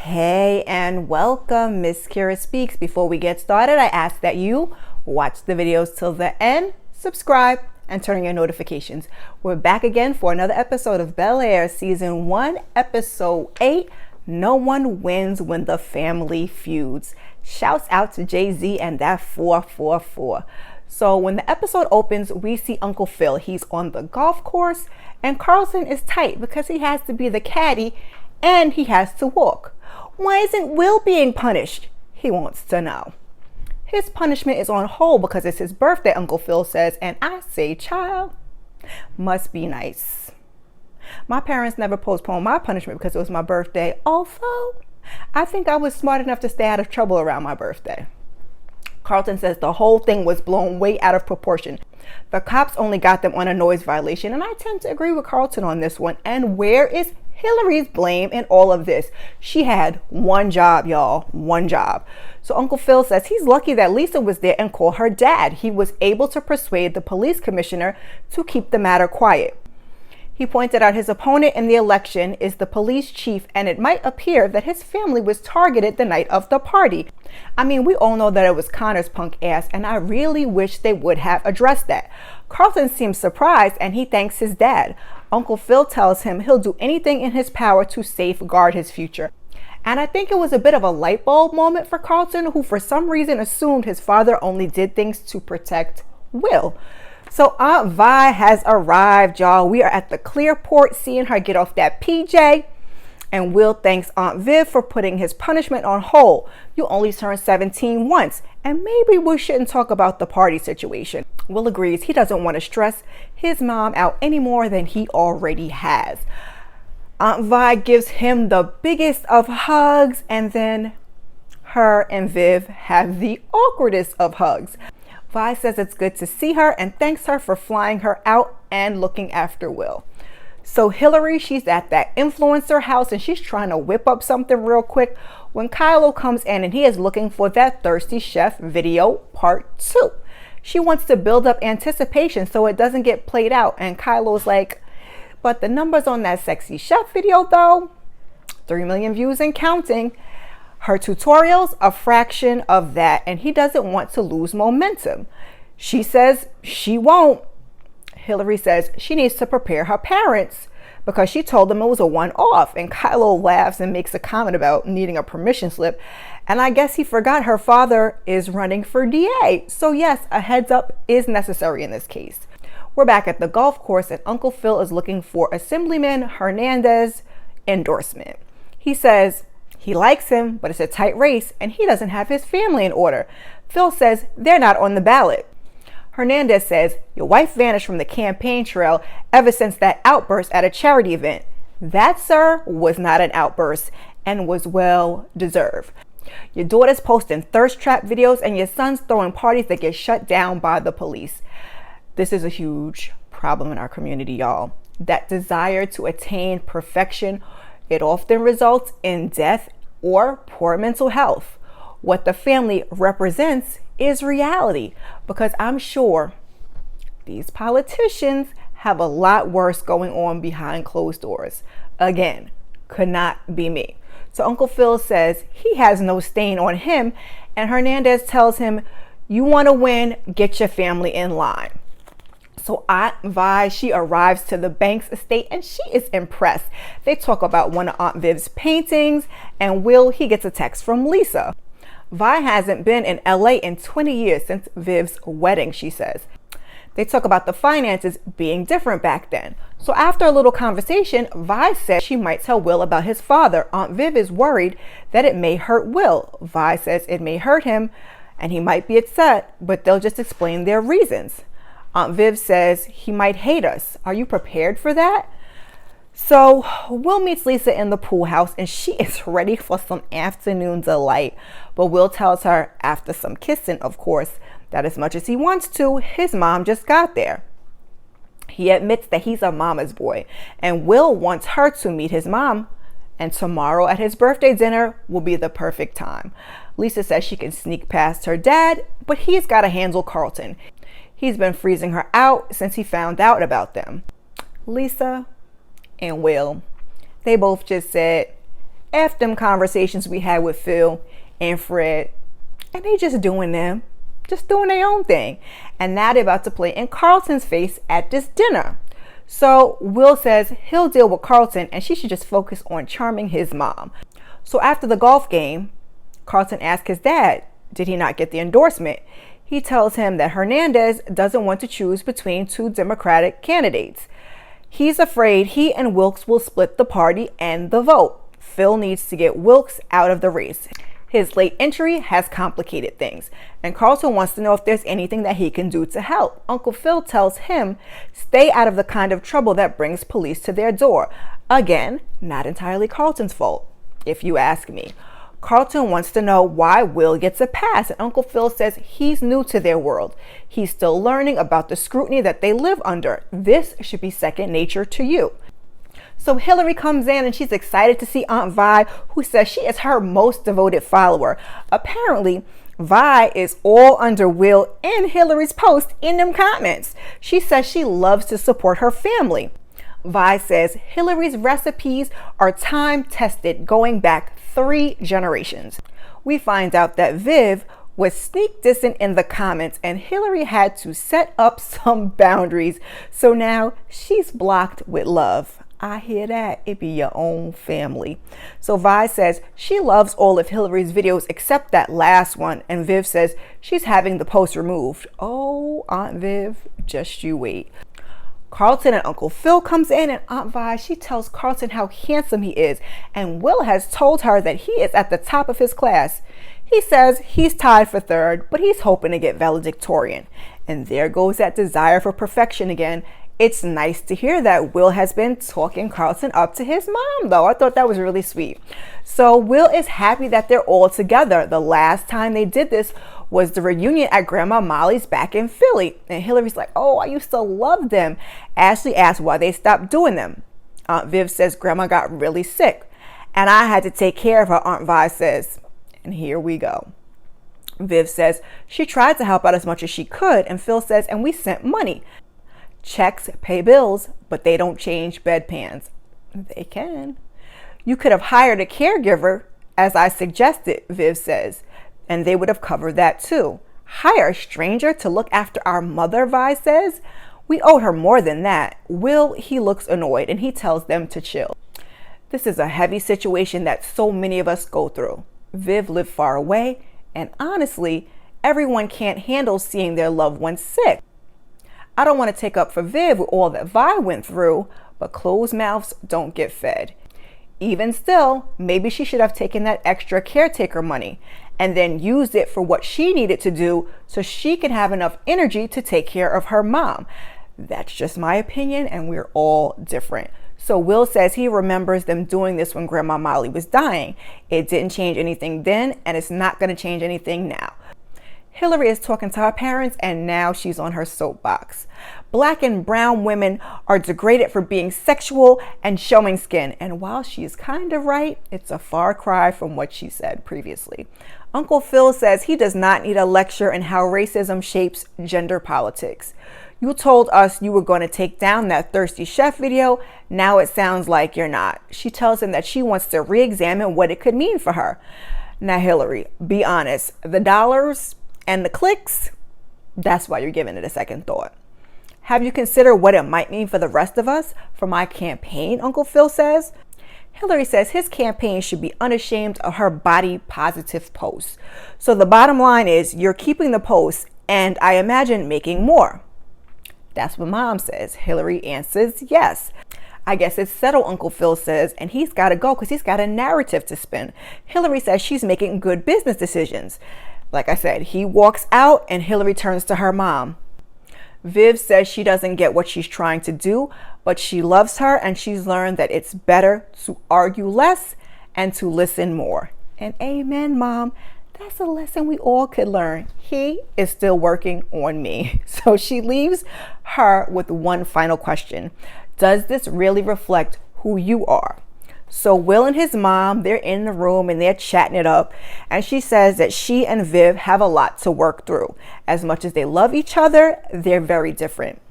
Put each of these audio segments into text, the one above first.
Hey and welcome, msKIRAspeaks. Before we get started, I ask that you watch the videos till the end, subscribe, and turn on your notifications. We're back again for another episode of Bel-Air, Season 1, Episode 8, No One Wins When the Family Feuds. Shouts out to Jay-Z and that 444. So when the episode opens, we see Uncle Phil. He's on the golf course, and Carlton is tight because he has to be the caddy and he has to walk. Why isn't Will being punished? He wants to know. His punishment is on hold because it's his birthday, Uncle Phil says, and I say, child, must be nice. My parents never postponed my punishment because it was my birthday, although I think I was smart enough to stay out of trouble around my birthday. Carlton says the whole thing was blown way out of proportion. The cops only got them on a noise violation, and I tend to agree with Carlton on this one. And where is Hillary's blame in all of this? She had one job, y'all, one job. So Uncle Phil says he's lucky that Lisa was there and called her dad. He was able to persuade the police commissioner to keep the matter quiet. He pointed out his opponent in the election is the police chief, and it might appear that his family was targeted the night of the party. I mean, we all know that it was Connor's punk ass, and I really wish they would have addressed that. Carlton seems surprised, and he thanks his dad. Uncle Phil tells him he'll do anything in his power to safeguard his future. And I think it was a bit of a light bulb moment for Carlton, who for some reason assumed his father only did things to protect Will. So Aunt Vi has arrived, y'all. We are at the Clearport, seeing her get off that PJ. And Will thanks Aunt Viv for putting his punishment on hold. You only turned 17 once, and maybe we shouldn't talk about the party situation. Will agrees he doesn't want to stress his mom out any more than he already has. Aunt Vi gives him the biggest of hugs, and then her and Viv have the awkwardest of hugs. Vi says it's good to see her and thanks her for flying her out and looking after Will. So Hillary, she's at that influencer house and she's trying to whip up something real quick when Kylo comes in and he is looking for that Thirsty Chef video part 2. She wants to build up anticipation so it doesn't get played out, and Kylo's like, but the numbers on that Sexy Chef video though, 3 million views and counting. Her tutorials, a fraction of that, and he doesn't want to lose momentum. She says she won't. Hillary says she needs to prepare her parents because she told them it was a one-off, and Kylo laughs and makes a comment about needing a permission slip, and I guess he forgot her father is running for DA. So yes, a heads up is necessary in this case. We're back at the golf course and Uncle Phil is looking for Assemblyman Hernandez endorsement. He says he likes him, but it's a tight race and he doesn't have his family in order. Phil says they're not on the ballot. Hernandez says, your wife vanished from the campaign trail ever since that outburst at a charity event. That, sir, was not an outburst and was well deserved. Your daughter's posting thirst trap videos and your son's throwing parties that get shut down by the police. This is a huge problem in our community, y'all. That desire to attain perfection, it often results in death or poor mental health. What the family represents is reality, because I'm sure these politicians have a lot worse going on behind closed doors. Again, could not be me. So Uncle Phil says he has no stain on him, and Hernandez tells him, you want to win, get your family in line. So Aunt Vi, she arrives to the Banks estate and she is impressed. They talk about one of Aunt Viv's paintings, and Will, he gets a text from Lisa. Vi hasn't been in LA in 20 years since Viv's wedding, she says. They talk about the finances being different back then. So after a little conversation, Vi says she might tell Will about his father. Aunt Viv is worried that it may hurt Will. Vi says it may hurt him and he might be upset, but they'll just explain their reasons. Aunt Viv says he might hate us. Are you prepared for that? So Will meets Lisa in the pool house and she is ready for some afternoon delight. But Will tells her, after some kissing, of course, that as much as he wants to, his mom just got there. He admits that he's a mama's boy, and Will wants her to meet his mom, and tomorrow at his birthday dinner will be the perfect time. Lisa says she can sneak past her dad, but he's got to handle Carlton. He's been freezing her out since he found out about them. Lisa and Will, they both just said, After them conversations we had with Phil and Fred, and they just doing their own thing. And now they're about to play in Carlton's face at this dinner. So Will says he'll deal with Carlton and she should just focus on charming his mom. So after the golf game, Carlton asks his dad, did he not get the endorsement? He tells him that Hernandez doesn't want to choose between two Democratic candidates. He's afraid he and Wilkes will split the party and the vote. Phil needs to get Wilkes out of the race. His late entry has complicated things, and Carlton wants to know if there's anything that he can do to help. Uncle Phil tells him, stay out of the kind of trouble that brings police to their door. Again, not entirely Carlton's fault, if you ask me. Carlton wants to know why Will gets a pass, and Uncle Phil says he's new to their world. He's still learning about the scrutiny that they live under. This should be second nature to you. So Hillary comes in and she's excited to see Aunt Vi, who says she is her most devoted follower. Apparently, Vi is all under Will and Hillary's post in them comments. She says she loves to support her family. Vi says Hillary's recipes are time-tested, going back 3 generations. We find out that Viv was sneak dissing in the comments and Hillary had to set up some boundaries. So now she's blocked with love. I hear that. It be your own family. So Vi says she loves all of Hillary's videos except that last one. And Viv says she's having the post removed. Oh, Aunt Viv, just you wait. Carlton and Uncle Phil comes in and Aunt Vi, she tells Carlton how handsome he is. And Will has told her that he is at the top of his class. He says he's tied for 3rd, but he's hoping to get valedictorian. And there goes that desire for perfection again. It's nice to hear that Will has been talking Carlton up to his mom, though. I thought that was really sweet. So Will is happy that they're all together. The last time they did this was the reunion at Grandma Molly's back in Philly. And Hillary's like, oh, I used to love them. Ashley asks why they stopped doing them. Aunt Viv says Grandma got really sick and I had to take care of her, Aunt Vi says. And here we go. Viv says she tried to help out as much as she could. And Phil says, and we sent money. Checks pay bills, but they don't change bedpans. They can. You could have hired a caregiver, as I suggested, Viv says, and they would have covered that too. Hire a stranger to look after our mother, Vi says. We owed her more than that. Will, he looks annoyed and he tells them to chill. This is a heavy situation that so many of us go through. Viv lived far away, and honestly, everyone can't handle seeing their loved ones sick. I don't want to take up for Viv with all that Vi went through, but closed mouths don't get fed. Even still, maybe she should have taken that extra caretaker money and then used it for what she needed to do so she can have enough energy to take care of her mom. That's just my opinion, and we're all different. So Will says he remembers them doing this when Grandma Molly was dying. It didn't change anything then, and it's not going to change anything now. Hillary is talking to her parents, and now she's on her soapbox. Black and brown women are degraded for being sexual and showing skin. And while she's kind of right, it's a far cry from what she said previously. Uncle Phil says he does not need a lecture in how racism shapes gender politics. You told us you were going to take down that thirsty chef video. Now it sounds like you're not. She tells him that she wants to re-examine what it could mean for her. Now, Hillary, be honest. The dollars and the clicks, that's why you're giving it a second thought. Have you considered what it might mean for the rest of us? For my campaign, Uncle Phil says. Hillary says his campaign should be unashamed of her body positive posts. So the bottom line is you're keeping the posts and I imagine making more. That's what Mom says. Hillary answers yes. I guess it's settled, Uncle Phil says, and he's got to go because he's got a narrative to spin. Hillary says she's making good business decisions. Like I said, he walks out and Hillary turns to her mom. Viv says she doesn't get what she's trying to do, but she loves her and she's learned that it's better to argue less and to listen more. And amen, Mom. That's a lesson we all could learn. He is still working on me. So she leaves her with one final question. Does this really reflect who you are? So Will and his mom, they're in the room and they're chatting it up. And she says that she and Viv have a lot to work through. As much as they love each other, they're very different.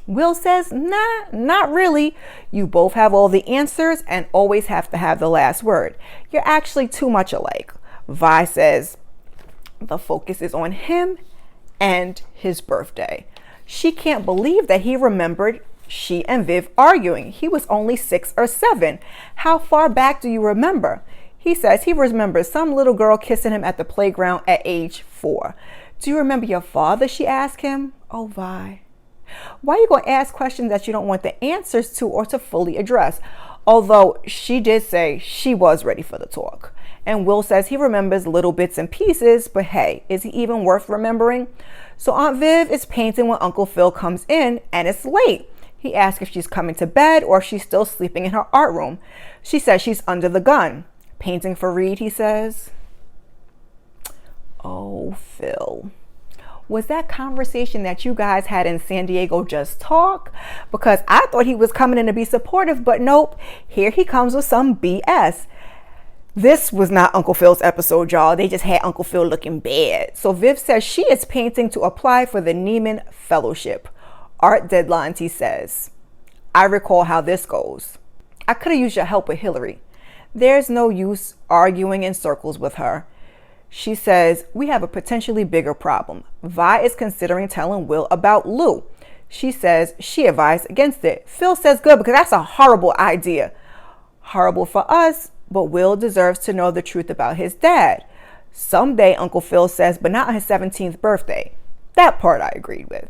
Will says, nah, not really. You both have all the answers and always have to have the last word. You're actually too much alike. Vi says, the focus is on him and his birthday. She can't believe that he remembered she and Viv arguing. He was only 6 or 7. How far back do you remember? He says he remembers some little girl kissing him at the playground at age 4. Do you remember your father? She asked him. Oh, Vi. Why are you going to ask questions that you don't want the answers to or to fully address? Although she did say she was ready for the talk. And Will says he remembers little bits and pieces, but hey, is he even worth remembering? So Aunt Viv is painting when Uncle Phil comes in and it's late. He asks if she's coming to bed or if she's still sleeping in her art room. She says she's under the gun. Painting for Reed, he says. Oh, Phil. Was that conversation that you guys had in San Diego just talk? Because I thought he was coming in to be supportive, but nope. Here he comes with some BS. This was not Uncle Phil's episode, y'all. They just had Uncle Phil looking bad. So Viv says she is painting to apply for the Neiman Fellowship. Art deadlines, he says. I recall how this goes. I could have used your help with Hillary. There's no use arguing in circles with her. She says, we have a potentially bigger problem. Vi is considering telling Will about Lou. She says she advised against it. Phil says good because that's a horrible idea. Horrible for us, but Will deserves to know the truth about his dad. Someday, Uncle Phil says, but not on his 17th birthday. That part I agreed with.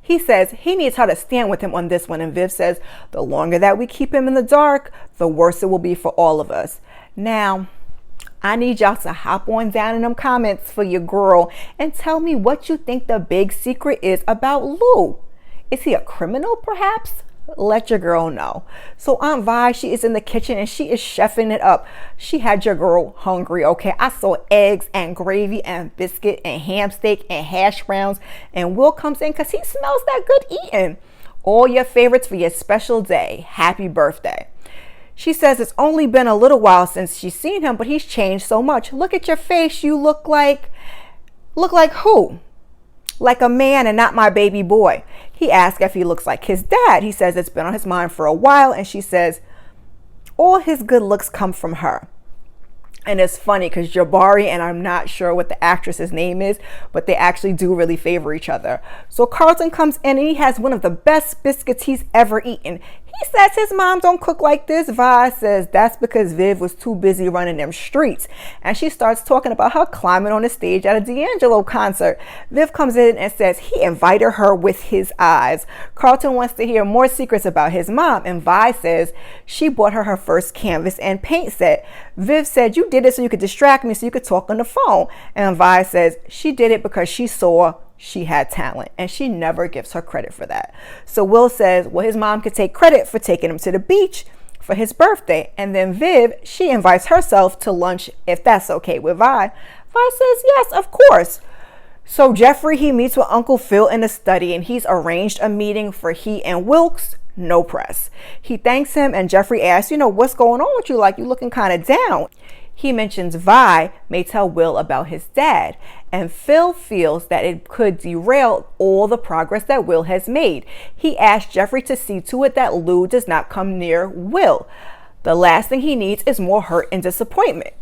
He says he needs her to stand with him on this one, and Viv says the longer that we keep him in the dark, the worse it will be for all of us. Now, I need y'all to hop on down in them comments for your girl and tell me what you think the big secret is about Lou. Is he a criminal, perhaps? Let your girl know. So Aunt Vi, she is in the kitchen and she is chefing it up. She had your girl hungry, okay? I saw eggs and gravy and biscuit and ham steak and hash browns. And Will comes in because he smells that good eating. All your favorites for your special day. Happy birthday. She says it's only been a little while since she's seen him, but he's changed so much. Look at your face. You look like who? Like a man and not my baby boy. He asks if he looks like his dad. He says it's been on his mind for a while. And she says all his good looks come from her. And it's funny because Jabari, and I'm not sure what the actress's name is, but they actually do really favor each other. So Carlton comes in and he has one of the best biscuits he's ever eaten. He says his mom don't cook like this. Vi says that's because Viv was too busy running them streets. And she starts talking about her climbing on the stage at a D'Angelo concert. Viv comes in and says he invited her with his eyes. Carlton wants to hear more secrets about his mom. And Vi says she bought her first canvas and paint set. Viv said you did it so you could distract me so you could talk on the phone. And Vi says she did it because she saw she had talent, and she never gives her credit for that. So Will says, well, his mom could take credit for taking him to the beach for his birthday. And then Viv, she invites herself to lunch if that's okay with Vi. Vi says, yes, of course. So Jeffrey, he meets with Uncle Phil in the study, and he's arranged a meeting for he and Wilkes. No press. He thanks him, and Jeffrey asks, what's going on with you? Like, you looking kind of down. He mentions Vi may tell Will about his dad, and Phil feels that it could derail all the progress that Will has made. He asks Jeffrey to see to it that Lou does not come near Will. The last thing he needs is more hurt and disappointment.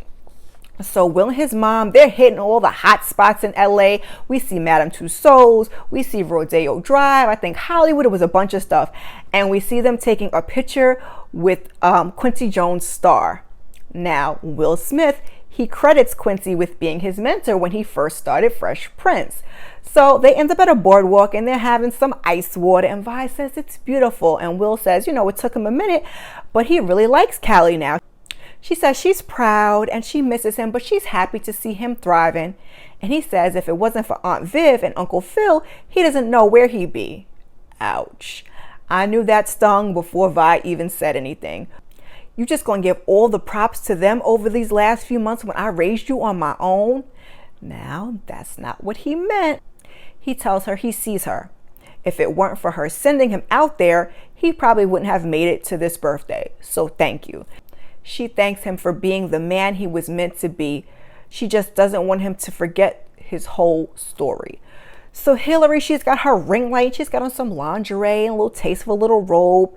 So Will and his mom, they're hitting all the hot spots in LA. We see Madame Tussauds, we see Rodeo Drive, I think Hollywood, it was a bunch of stuff. And we see them taking a picture with Quincy Jones' star. Now, Will Smith, he credits Quincy with being his mentor when he first started Fresh Prince. So they end up at a boardwalk and they're having some ice water, and Vi says it's beautiful. And Will says, it took him a minute, but he really likes Callie now. She says she's proud and she misses him, but she's happy to see him thriving. And he says if it wasn't for Aunt Viv and Uncle Phil, he doesn't know where he'd be. Ouch. I knew that stung before Vi even said anything. You just gonna give all the props to them over these last few months when I raised you on my own? Now, that's not what he meant. He tells her he sees her. If it weren't for her sending him out there, he probably wouldn't have made it to this birthday. So thank you. She thanks him for being the man he was meant to be. She just doesn't want him to forget his whole story. So Hillary, she's got her ring light, she's got on some lingerie and a little tasteful little robe.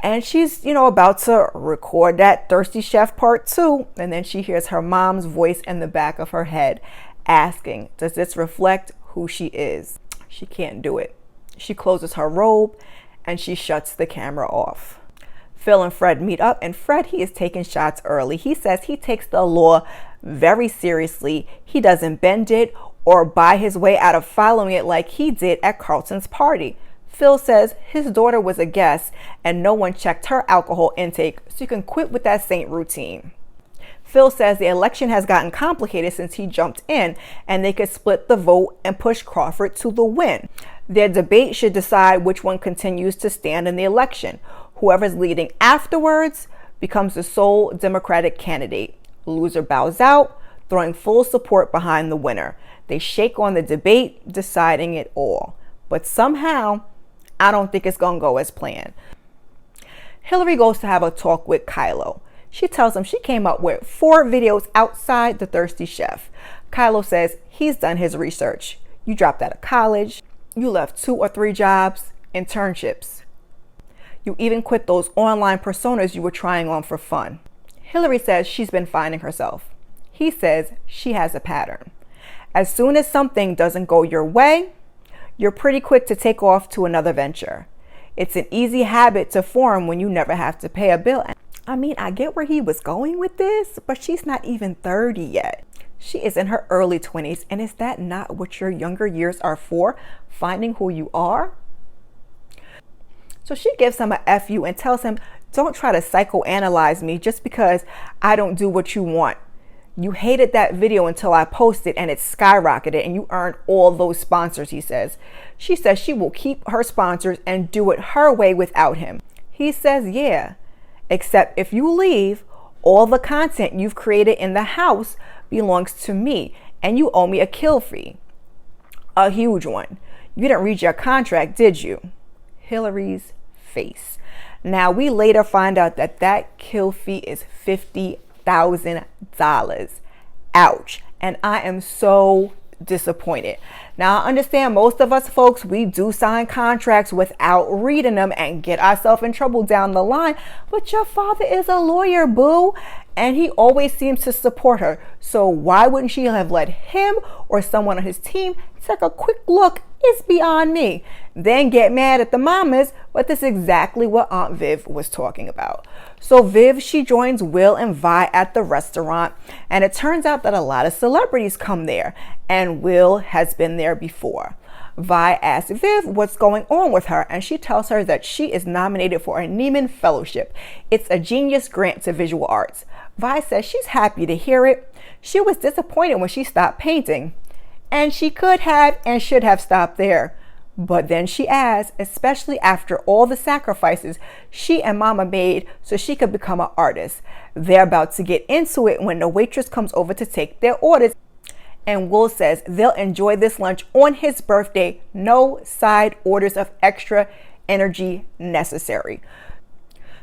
And she's, about to record that Thirsty Chef Part 2. And then she hears her mom's voice in the back of her head asking, does this reflect who she is? She can't do it. She closes her robe and she shuts the camera off. Phil and Fred meet up, and Fred, he is taking shots early. He says he takes the law very seriously. He doesn't bend it or buy his way out of following it like he did at Carlton's party. Phil says his daughter was a guest and no one checked her alcohol intake, so you can quit with that saint routine. Phil says the election has gotten complicated since he jumped in, and they could split the vote and push Crawford to the win. Their debate should decide which one continues to stand in the election. Whoever's leading afterwards becomes the sole Democratic candidate. Loser bows out, throwing full support behind the winner. They shake on the debate, deciding it all. But somehow, I don't think it's going to go as planned. Hillary goes to have a talk with Kylo. She tells him she came up with 4 videos outside the Thirsty Chef. Kylo says he's done his research. You dropped out of college. You left 2 or 3 jobs, internships. You even quit those online personas you were trying on for fun. Hillary says she's been finding herself. He says she has a pattern. As soon as something doesn't go your way, you're pretty quick to take off to another venture. It's an easy habit to form when you never have to pay a bill. I mean, I get where he was going with this, but she's not even 30 yet. She is in her early 20s, and is that not what your younger years are for? Finding who you are? So she gives him a F you and tells him, don't try to psychoanalyze me just because I don't do what you want. You hated that video until I posted and it skyrocketed and you earned all those sponsors, he says. She says she will keep her sponsors and do it her way without him. He says, yeah, except if you leave, all the content you've created in the house belongs to me and you owe me a kill fee. A huge one. You didn't read your contract, did you? Hillary's face. Now, we later find out that that kill fee is $50,000. Ouch. And I am so disappointed. Now, I understand most of us folks, we do sign contracts without reading them and get ourselves in trouble down the line. But your father is a lawyer, boo. And he always seems to support her. So why wouldn't she have let him or someone on his team take a quick look? It's beyond me. Then get mad at the mamas, but this is exactly what Aunt Viv was talking about. So Viv, she joins Will and Vi at the restaurant, and it turns out that a lot of celebrities come there, and Will has been there before. Vi asks Viv what's going on with her, and she tells her that she is nominated for a Neiman Fellowship. It's a genius grant to visual arts. Vi says she's happy to hear it. She was disappointed when she stopped painting. And she could have and should have stopped there. But then she adds, especially after all the sacrifices she and Mama made so she could become an artist. They're about to get into it when the waitress comes over to take their orders. And Will says they'll enjoy this lunch on his birthday. No side orders of extra energy necessary.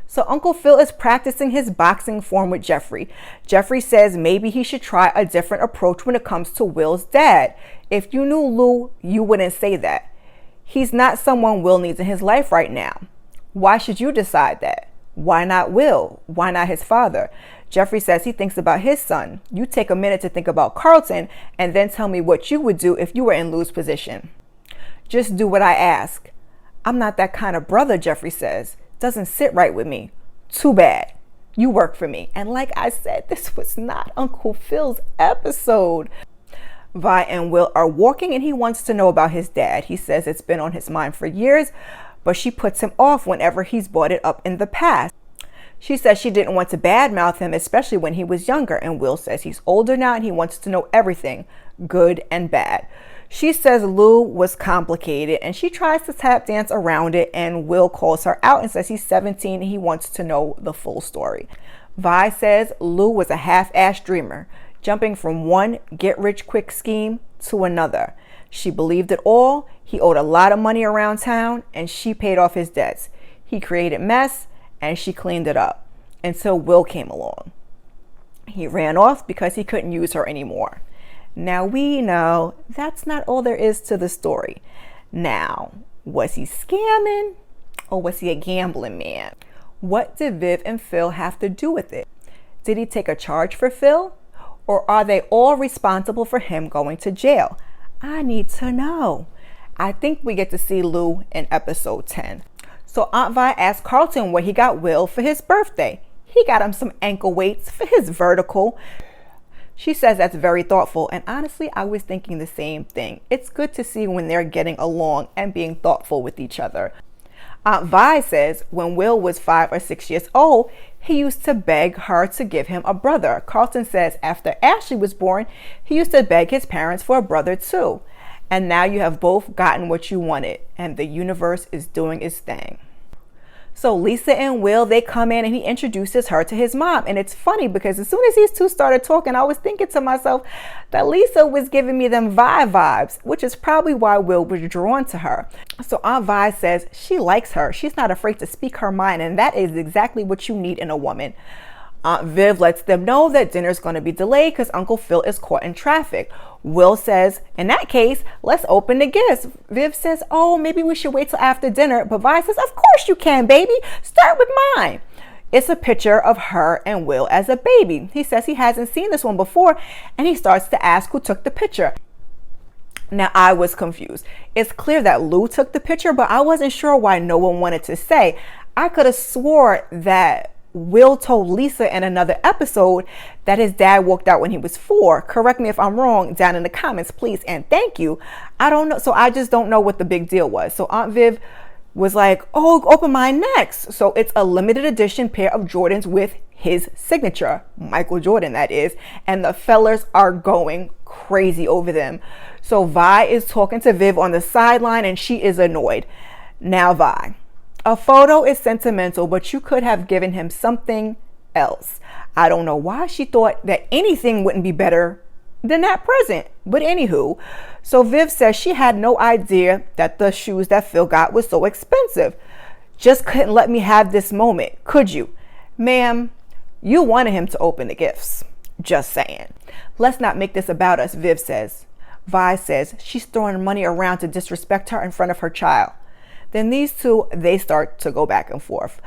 So Uncle Phil is practicing his boxing form with Jeffrey. Jeffrey says maybe he should try a different approach when it comes to Will's dad. If you knew Lou, you wouldn't say that. He's not someone Will needs in his life right now. Why should you decide that? Why not Will? Why not his father? Jeffrey says he thinks about his son. You take a minute to think about Carlton and then tell me what you would do if you were in Lou's position. Just do what I ask. I'm not that kind of brother, Jeffrey says. Doesn't sit right with me. Too bad. You work for me. And like I said, this was not Uncle Phil's episode. Vi and Will are walking and he wants to know about his dad. He says it's been on his mind for years, but she puts him off whenever he's brought it up in the past. She says she didn't want to badmouth him, especially when he was younger. And Will says he's older now and he wants to know everything, good and bad. She says Lou was complicated and she tries to tap dance around it, and Will calls her out and says he's 17 and he wants to know the full story. Vi says Lou was a half-assed dreamer, jumping from one get-rich-quick scheme to another. She believed it all. He owed a lot of money around town and she paid off his debts. He created mess and she cleaned it up until Will came along. He ran off because he couldn't use her anymore. Now we know that's not all there is to the story. Now, was he scamming or was he a gambling man? What did Viv and Phil have to do with it? Did he take a charge for Phil? Or are they all responsible for him going to jail? I need to know. I think we get to see Lou in episode 10. So Aunt Vi asked Carlton where he got Will for his birthday. He got him some ankle weights for his vertical. She says that's very thoughtful, and honestly, I was thinking the same thing. It's good to see when they're getting along and being thoughtful with each other. Aunt Vi says when Will was 5 or 6 years old, he used to beg her to give him a brother. Carlton says after Ashley was born, he used to beg his parents for a brother too. And now you have both gotten what you wanted, and the universe is doing its thing. So Lisa and Will, they come in and he introduces her to his mom. And it's funny because as soon as these two started talking, I was thinking to myself that Lisa was giving me them Vi vibes, which is probably why Will was drawn to her. So Aunt Vi says she likes her. She's not afraid to speak her mind, and that is exactly what you need in a woman. Aunt Viv lets them know that dinner's going to be delayed because Uncle Phil is caught in traffic. Will says, in that case, let's open the gifts. Viv says, oh, maybe we should wait till after dinner. But Vi says, of course you can, baby. Start with mine. It's a picture of her and Will as a baby. He says he hasn't seen this one before, and he starts to ask who took the picture. Now, I was confused. It's clear that Lou took the picture, but I wasn't sure why no one wanted to say. I could have swore that Will told Lisa in another episode that his dad walked out when he was 4. Correct me if I'm wrong down in the comments, please, and thank you. I don't know. So I just don't know what the big deal was. So Aunt Viv was like, oh, open mine next. So it's a limited edition pair of Jordans with his signature, Michael Jordan, that is. And the fellas are going crazy over them. So Vi is talking to Viv on the sideline and she is annoyed. Now, Vi, a photo is sentimental, but you could have given him something else. I don't know why she thought that anything wouldn't be better than that present. But anywho, so Viv says she had no idea that the shoes that Phil got was so expensive. Just couldn't let me have this moment, could you? Ma'am, you wanted him to open the gifts. Just saying. Let's not make this about us, Viv says. Vi says she's throwing money around to disrespect her in front of her child. Then these two, they start to go back and forth.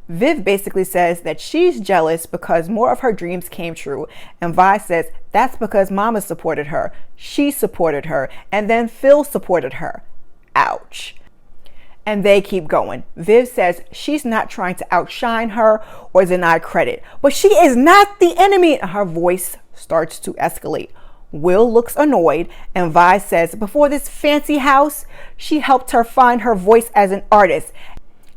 Viv basically says that she's jealous because more of her dreams came true. And Vi says that's because Mama supported her. She supported her. And then Phil supported her. Ouch. And they keep going. Viv says she's not trying to outshine her or deny credit. But she is not the enemy. Her voice starts to escalate. Will looks annoyed, and Vi says before this fancy house, she helped her find her voice as an artist.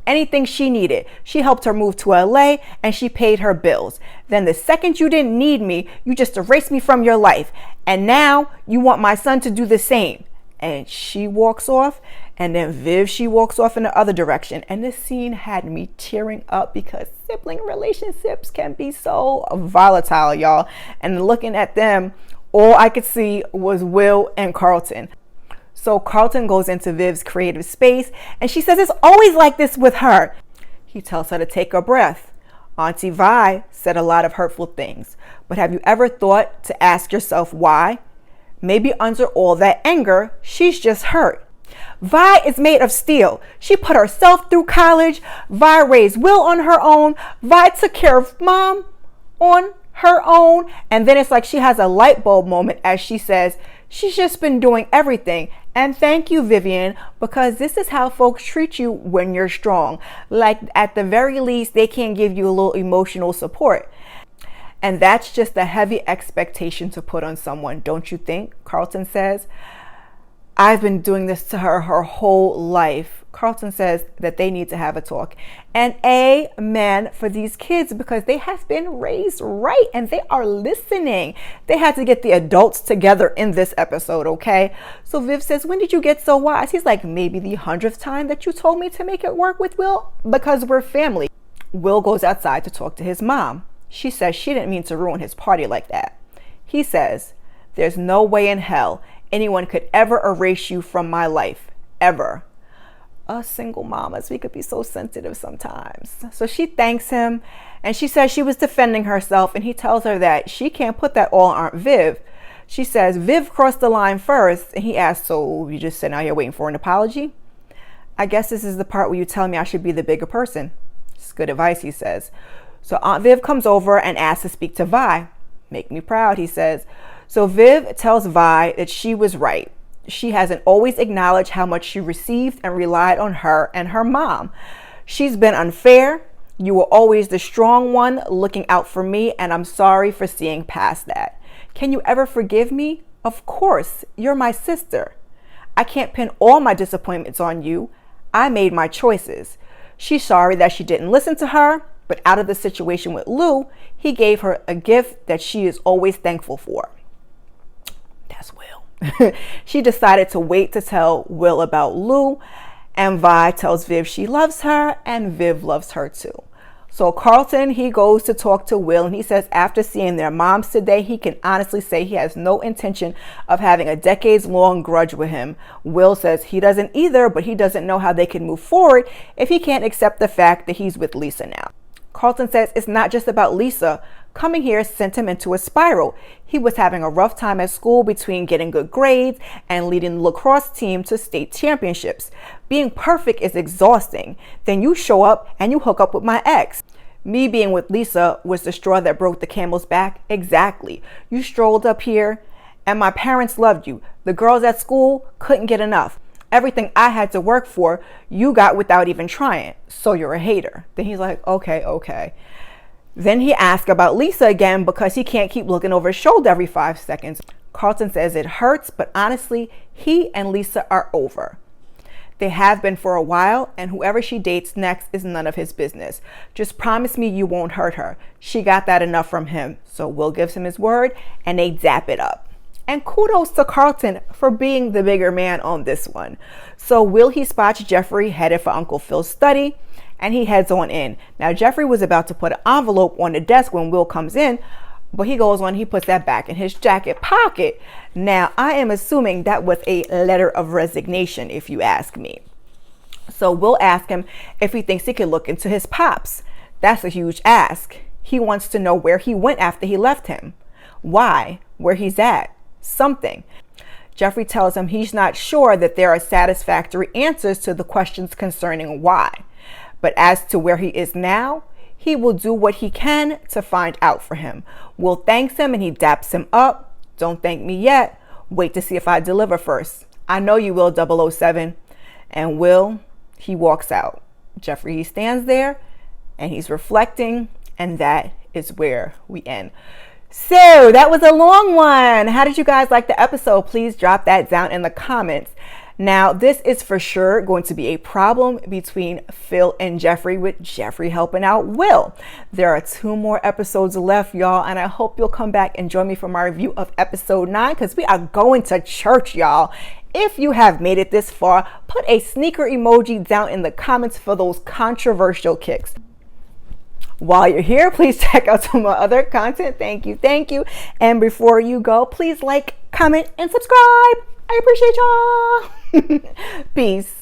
Anything she needed. She helped her move to LA, and she paid her bills. Then the second you didn't need me, you just erased me from your life. And now you want my son to do the same. And she walks off, and then Viv, she walks off in the other direction. And this scene had me tearing up because sibling relationships can be so volatile, y'all. And looking at them, all I could see was Will and Carlton. So Carlton goes into Viv's creative space and she says it's always like this with her. He tells her to take a breath. Auntie Vi said a lot of hurtful things, but have you ever thought to ask yourself why? Maybe under all that anger, she's just hurt. Vi is made of steel. She put herself through college. Vi raised Will on her own. Vi took care of Mom on her own. And then it's like she has a light bulb moment as she says, she's just been doing everything. And thank you, Vivian, because this is how folks treat you when you're strong. Like at the very least, they can give you a little emotional support. And that's just a heavy expectation to put on someone, don't you think? Carlton says. I've been doing this to her whole life. Carlton says that they need to have a talk. And amen for these kids because they have been raised right and they are listening. They had to get the adults together in this episode, okay? So Viv says, when did you get so wise? He's like, maybe the 100th time that you told me to make it work with Will because we're family. Will goes outside to talk to his mom. She says she didn't mean to ruin his party like that. He says, there's no way in hell anyone could ever erase you from my life, ever. Us single mamas, we could be so sensitive sometimes. So she thanks him and she says she was defending herself and he tells her that she can't put that all on Aunt Viv. She says, Viv crossed the line first. And he asks, so you just sitting out here waiting for an apology? I guess this is the part where you tell me I should be the bigger person. It's good advice, he says. So Aunt Viv comes over and asks to speak to Vi. Make me proud, he says. So Viv tells Vi that she was right. She hasn't always acknowledged how much she received and relied on her and her mom. She's been unfair. You were always the strong one looking out for me, and I'm sorry for seeing past that. Can you ever forgive me? Of course, you're my sister. I can't pin all my disappointments on you. I made my choices. She's sorry that she didn't listen to her, but out of the situation with Lou, he gave her a gift that she is always thankful for. That's Will. She decided to wait to tell Will about Lou, and Vi tells Viv she loves her, and Viv loves her too. So Carlton, he goes to talk to Will, and he says after seeing their moms today, he can honestly say he has no intention of having a decades-long grudge with him. Will says he doesn't either, but he doesn't know how they can move forward if he can't accept the fact that he's with Lisa now. Carlton says it's not just about Lisa. Coming here sent him into a spiral. He was having a rough time at school between getting good grades and leading the lacrosse team to state championships. Being perfect is exhausting. Then you show up and you hook up with my ex. Me being with Lisa was the straw that broke the camel's back. Exactly. You strolled up here and my parents loved you. The girls at school couldn't get enough. Everything I had to work for, you got without even trying. So you're a hater. Then he's like, okay. Then he asks about Lisa again because he can't keep looking over his shoulder every 5 seconds. Carlton says it hurts, but honestly, he and Lisa are over. They have been for a while, and whoever she dates next is none of his business. Just promise me you won't hurt her. She got that enough from him. So Will gives him his word, and they dap it up. And kudos to Carlton for being the bigger man on this one. So Will, he spots Jeffrey headed for Uncle Phil's study, and he heads on in. Now, Jeffrey was about to put an envelope on the desk when Will comes in, but he goes on, he puts that back in his jacket pocket. Now, I am assuming that was a letter of resignation, if you ask me. So Will asks him if he thinks he could look into his pops. That's a huge ask. He wants to know where he went after he left him. Why? Where he's at? Something. Jeffrey tells him he's not sure that there are satisfactory answers to the questions concerning why. But as to where he is now, he will do what he can to find out for him. Will thanks him and he daps him up. Don't thank me yet. Wait to see if I deliver first. I know you will, 007. And Will, he walks out. Jeffrey, he stands there and he's reflecting, and that is where we end. So that was a long one. How did you guys like the episode? Please drop that down in the comments. Now, this is for sure going to be a problem between Phil and Jeffrey, with Jeffrey helping out Will. There are 2 more episodes left, y'all, and I hope you'll come back and join me for my review of episode 9, because we are going to church, y'all. If you have made it this far, put a sneaker emoji down in the comments for those controversial kicks. While you're here, please check out some of my other content. Thank you. And before you go, please like, comment, and subscribe. I appreciate y'all. Peace.